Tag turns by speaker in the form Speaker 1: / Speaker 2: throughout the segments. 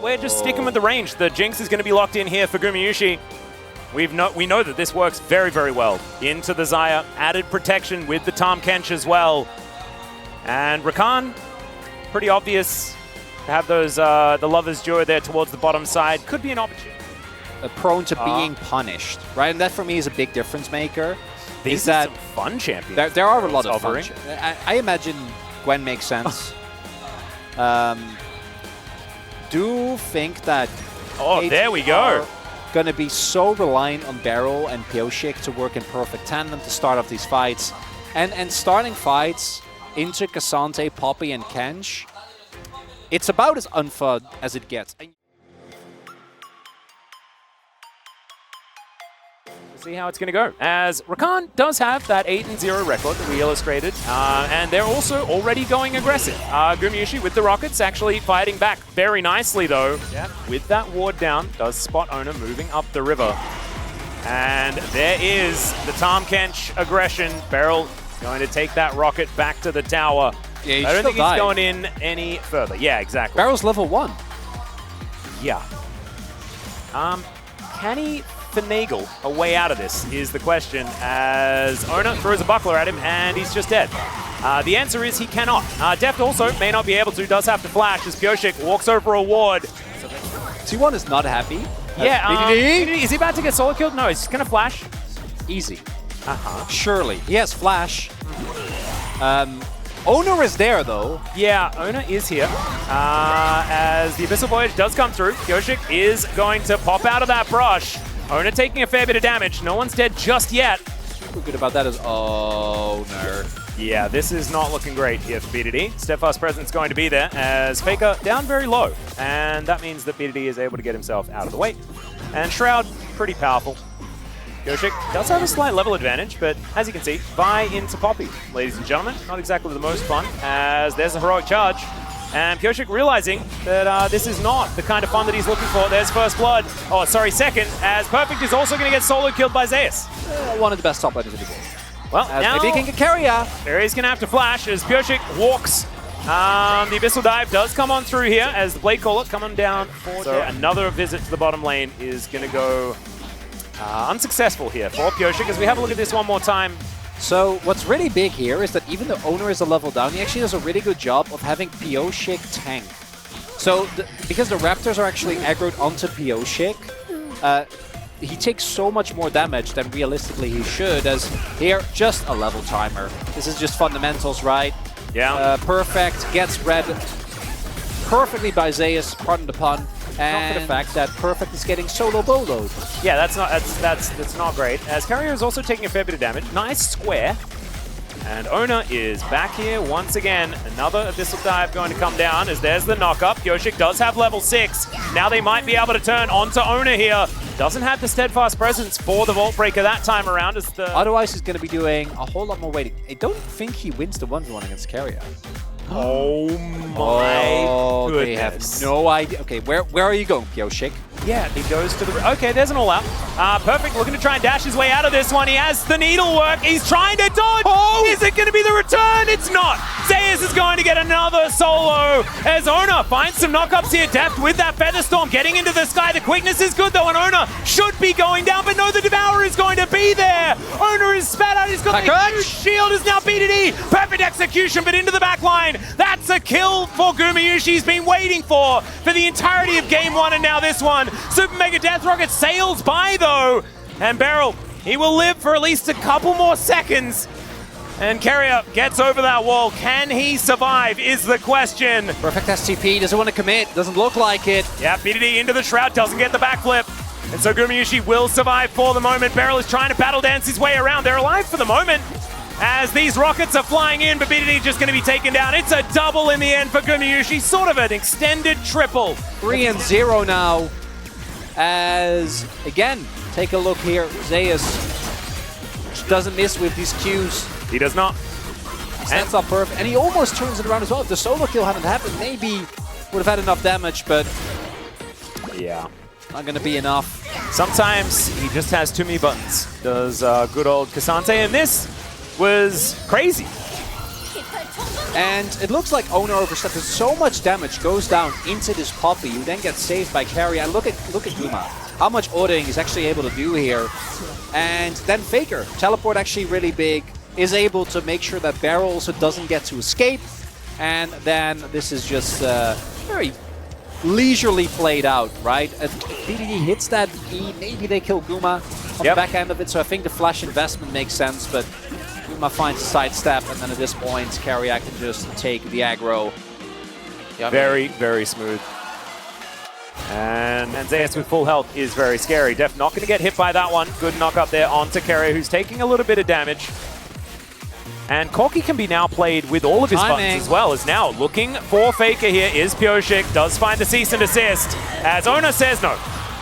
Speaker 1: We're just sticking with the range. The Jinx is going to be locked in here for Gumayusi. We know that this works very, very well. Into the Xayah, added protection with the Tahm Kench as well. And Rakan, pretty obvious to have those the Lover's Duo there towards the bottom side. Could be an opportunity.
Speaker 2: Prone to being punished, right? And that for me is a big difference maker.
Speaker 1: These are some fun champions.
Speaker 2: There are a lot of fun. I imagine Gwen makes sense. Do think that
Speaker 1: there we go.
Speaker 2: Going to be so reliant on Beryl and Pyosik to work in perfect tandem to start off these fights. And starting fights into Cassante, Poppy, and Kench, it's about as unfun as it gets.
Speaker 1: See how it's going to go, as Rakan does have that 8-0 record that we illustrated, and they're also already going aggressive. Gumayusi with the Rockets actually fighting back very nicely though. Yeah. With that ward down, does spot Owner moving up the river. And there is the Tahm Kench aggression. Beryl going to take that rocket back to the tower.
Speaker 2: Yeah,
Speaker 1: I don't think he's going in any further. Yeah, exactly.
Speaker 2: Beryl's level 1.
Speaker 1: Yeah. Can he finagle a way out of this is the question, as Owner throws a buckler at him and he's just dead. The answer is he cannot. Deft also may not be able to, does have to flash as Pyosik walks over a ward.
Speaker 2: T1 is not happy.
Speaker 1: Yeah, is he about to get solo killed? No, he's just gonna flash.
Speaker 2: Easy. Surely. He has flash. Owner is there though.
Speaker 1: Yeah, Owner is here. As the Abyssal Voyage does come through, Pyosik is going to pop out of that brush. Owner taking a fair bit of damage. No one's dead just yet.
Speaker 2: Super good about that is Owner.
Speaker 1: Yeah, this is not looking great here for BDD. Steadfast Presence going to be there as Faker down very low. And that means that BDD is able to get himself out of the way. And Shroud, pretty powerful. Pyosik does have a slight level advantage, but as you can see, buy into Poppy, ladies and gentlemen. Not exactly the most fun, as there's a heroic charge. And Pyosik realizing that this is not the kind of fun that he's looking for. There's first blood. Oh, sorry, second, as Perfect is also going to get solo killed by Zeus.
Speaker 2: One of the best top laners in the game.
Speaker 1: Well, now
Speaker 2: maybe he can get carrier.
Speaker 1: Barry's going to have to flash as Pyosik walks. The Abyssal Dive does come on through here as the Blade Caller coming down. So another visit to the bottom lane is going to go unsuccessful here for Pyosik as we have a look at this one more time.
Speaker 2: So what's really big here is that even though Owner is a level down, he actually does a really good job of having Pyosik tank. So because the Raptors are actually aggroed onto Pyosik, he takes so much more damage than realistically he should, as here, just a level timer. This is just fundamentals, right?
Speaker 1: Yeah.
Speaker 2: Perfect gets read perfectly by Zeus, pardon the pun. And not for the fact that Perfect is getting solo boloed.
Speaker 1: Yeah, that's not great. As Carrier is also taking a fair bit of damage. Nice square. And Owner is back here once again. Another Abyssal Dive going to come down as there's the knock-up. Pyosik does have level 6. Now they might be able to turn onto Owner here. Doesn't have the Steadfast Presence for the Vault Breaker that time around. As the
Speaker 2: Otherwise, he's going to be doing a whole lot more waiting. I don't think he wins the 1v1 against Carrier.
Speaker 1: Oh my goodness.
Speaker 2: They have no idea. Okay, where are you going, Pyosik?
Speaker 1: Yeah, he goes to the... Okay, there's an all-out. Perfect, looking to try and dash his way out of this one. He has the needlework. He's trying to dodge. Oh! Is it going to be the return? It's not. Zeus is going to get another solo as Owner finds some knockups here. Deft with that Featherstorm getting into the sky. The quickness is good, though, and Owner should be going down, but no, the Devourer is going to be there. Owner is spat out. He's got the huge shield. Is now BDD. Perfect execution, but into the back line. That's a kill for Gumayusi. He's been waiting for the entirety of game 1, and now this one. Super Mega Death Rocket sails by, though. And Beryl, he will live for at least a couple more seconds. And Carrier gets over that wall. Can he survive is the question.
Speaker 2: Perfect STP, doesn't want to commit, doesn't look like it.
Speaker 1: Yeah, BDD into the Shroud, doesn't get the backflip. And so Gumayusi will survive for the moment. Beryl is trying to battle dance his way around. They're alive for the moment as these rockets are flying in, but BDD just going to be taken down. It's a double in the end for Gumayusi, sort of an extended triple.
Speaker 2: 3-0 now. As, again, take a look here, Zeus doesn't miss with these Qs.
Speaker 1: He does not.
Speaker 2: Stands up perfect, and he almost turns it around as well. If the solo kill hadn't happened, maybe would have had enough damage, but
Speaker 1: yeah,
Speaker 2: not going to be enough.
Speaker 1: Sometimes he just has too many buttons, does good old Cassante, and this was crazy.
Speaker 2: And it looks like Owner overstepped. So much damage goes down into this Poppy, who then gets saved by Carry. And look at Guma. How much autoing he's actually able to do here. And then Faker, teleport actually really big, is able to make sure that Barrel also doesn't get to escape. And then this is just very leisurely played out, right? BDD hits that E, maybe they kill Guma on the back end of it, so I think the flash investment makes sense, but Guma finds a sidestep, and then at this point, Carriac can just take the aggro.
Speaker 1: Very, very smooth. And Zeus with full health is very scary. Def not going to get hit by that one. Good knock up there onto Carrier, who's taking a little bit of damage. And Corki can be now played with all of his buttons as well, as now looking for Faker here is Pyoshik, does find the cease and desist, as Ona says no.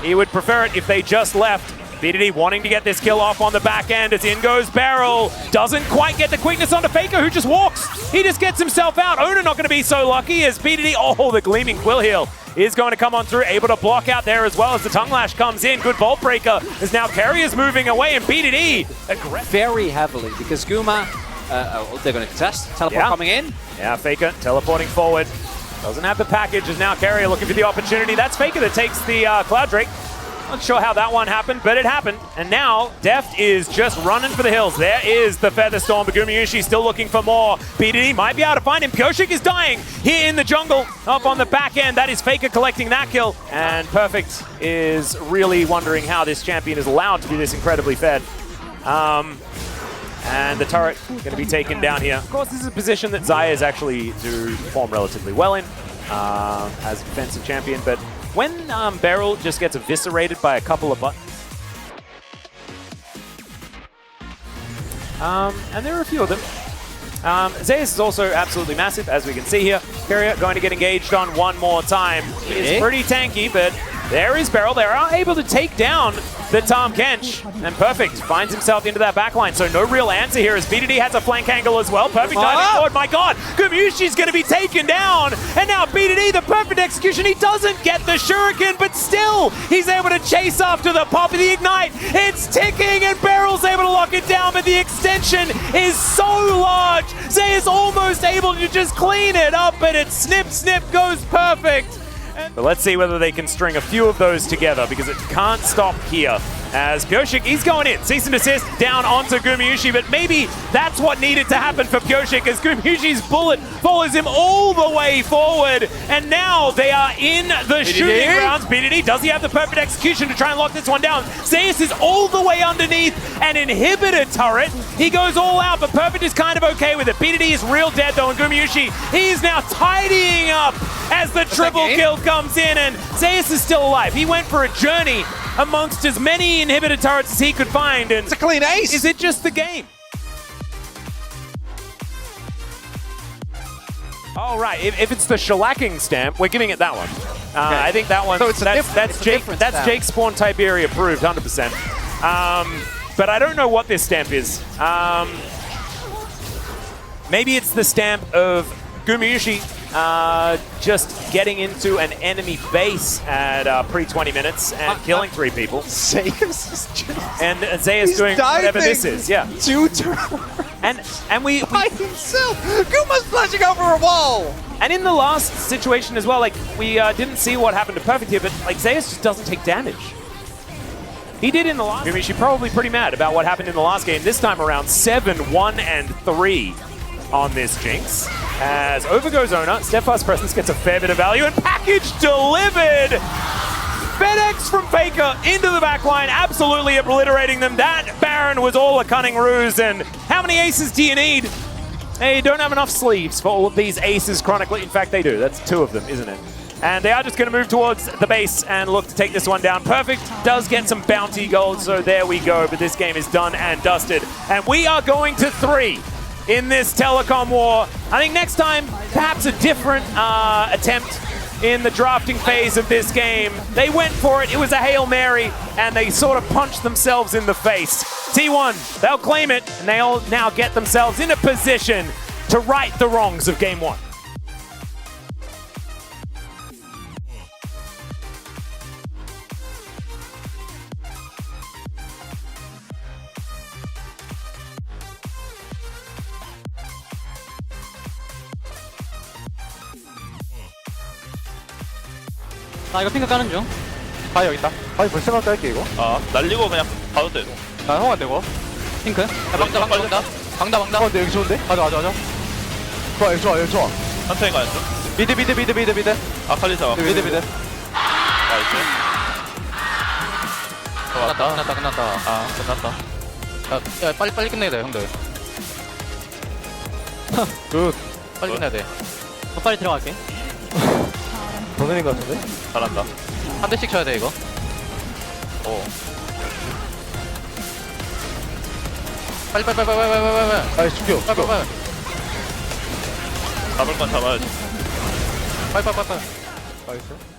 Speaker 1: He would prefer it if they just left. BDD wanting to get this kill off on the back end as in goes Barrel. Doesn't quite get the quickness onto Faker, who just walks. He just gets himself out. Ona not going to be so lucky as BDD, oh, the gleaming quill heal is going to come on through, able to block out there as well as the tongue lash comes in. Good Vault Breaker as now Carrier's moving away and BDD
Speaker 2: very heavily because Guma, they're going to contest. Teleport coming in.
Speaker 1: Yeah, Faker teleporting forward. Doesn't have the package as now Carrier looking for the opportunity. That's Faker that takes the Cloud Drake. Not sure how that one happened, but it happened. And now Deft is just running for the hills. There is the Feather Storm, but Gumayushi still looking for more. BDD might be able to find him. Pyoshik is dying here in the jungle. Up on the back end, that is Faker collecting that kill. And Perfect is really wondering how this champion is allowed to be this incredibly fed. And the turret going to be taken down here. Of course, this is a position that Zayas actually do perform relatively well in as a defensive champion, but when Beryl just gets eviscerated by a couple of buttons, and there are a few of them. Zeus is also absolutely massive, as we can see here. Carrier going to get engaged on one more time. It's pretty tanky, but there is Beryl. They are able to take down the Tahm Kench, and Perfect finds himself into that backline, so no real answer here as BDD has a flank angle as well. Perfect diving forward, my god, Gumayushi's going to be taken down, and now BDD, the perfect execution, he doesn't get the shuriken, but still, he's able to chase after the pop of the Ignite. It's ticking, and Beryl's able to lock it down, but the extension is so large, Zeus almost able to just clean it up, but it snip, goes Perfect. But let's see whether they can string a few of those together, because it can't stop here. As Pyoshik, he's going in. Cease and desist down onto Gumayushi, but maybe that's what needed to happen for Pyoshik as Gumayushi's bullet follows him all the way forward. And now they are in the shooting rounds. BDD, does he have the perfect execution to try and lock this one down? Zeus is all the way underneath an inhibitor turret. He goes all out, but Perfect is kind of okay with it. BDD is real dead though, and Gumayushi, he's now tidying up as the triple kill comes in, and Zeus is still alive. He went for a journey amongst as many inhibitor turrets as he could find, and
Speaker 3: it's a clean ace.
Speaker 1: Is it just the game? Oh, right. If it's the shellacking stamp, we're giving it that one. I think that one,
Speaker 3: so that's
Speaker 1: Jake Spawn Tiberia approved, 100%. But I don't know what this stamp is. Maybe it's the stamp of Gumayushi just getting into an enemy base at pre-20 minutes and killing 3 people.
Speaker 3: Zeus is just...
Speaker 1: And Zeus doing whatever this is, yeah.
Speaker 3: 2 turns.
Speaker 1: And we
Speaker 3: by himself! Guma's flashing over a wall!
Speaker 1: And in the last situation as well, like, we didn't see what happened to Perfect here, but, like, Zeus just doesn't take damage. He did in the last game. She's probably pretty mad about what happened in the last game. This time around, 7-1-3 on this Jinx. As over goes Ona, Steadfast Presence gets a fair bit of value, and package delivered! FedEx from Faker into the backline, absolutely obliterating them. That Baron was all a cunning ruse, and how many aces do you need? They don't have enough sleeves for all of these aces chronically. In fact, they do. That's 2 of them, isn't it? And they are just going to move towards the base and look to take this one down. Perfect does get some bounty gold, so there we go. But this game is done and dusted. And we are going to 3 in this telecom war. I think next time, perhaps a different attempt in the drafting phase of this game. They went for it. It was a Hail Mary, and they sort of punched themselves in the face. T1, they'll claim it, and they'll now get themselves in a position to right the wrongs of Game 1.
Speaker 4: 나 이거 핑크 까는 중.
Speaker 3: 아 여기 있다. 아니 벌써 생각 깔게 이거.
Speaker 5: 아 날리고 그냥 가도 돼.
Speaker 3: 나 형안 되고.
Speaker 4: 핑크.
Speaker 5: 야 방다.
Speaker 3: 근데 여기 좋은데? 가자. 좋아 여기 좋아.
Speaker 5: 천천히 가야죠.
Speaker 3: 미드.
Speaker 5: 아칼리 잡아.
Speaker 3: 미드.
Speaker 5: 나이스.
Speaker 6: 끝났다.
Speaker 5: 아 끝났다.
Speaker 6: 야 빨리 끝내야 돼 형들.
Speaker 3: 굿.
Speaker 6: 빨리 끝내야 돼.
Speaker 4: 더 빨리 들어갈게.
Speaker 3: 더 느린 것 같은데?
Speaker 5: 잘한다.
Speaker 6: 한 대씩 쳐야 돼 이거.
Speaker 5: 오.
Speaker 6: 빨리.
Speaker 3: 아이 죽여.
Speaker 5: 잡을 건 잡아야지.
Speaker 6: 빨리.
Speaker 3: 나이스.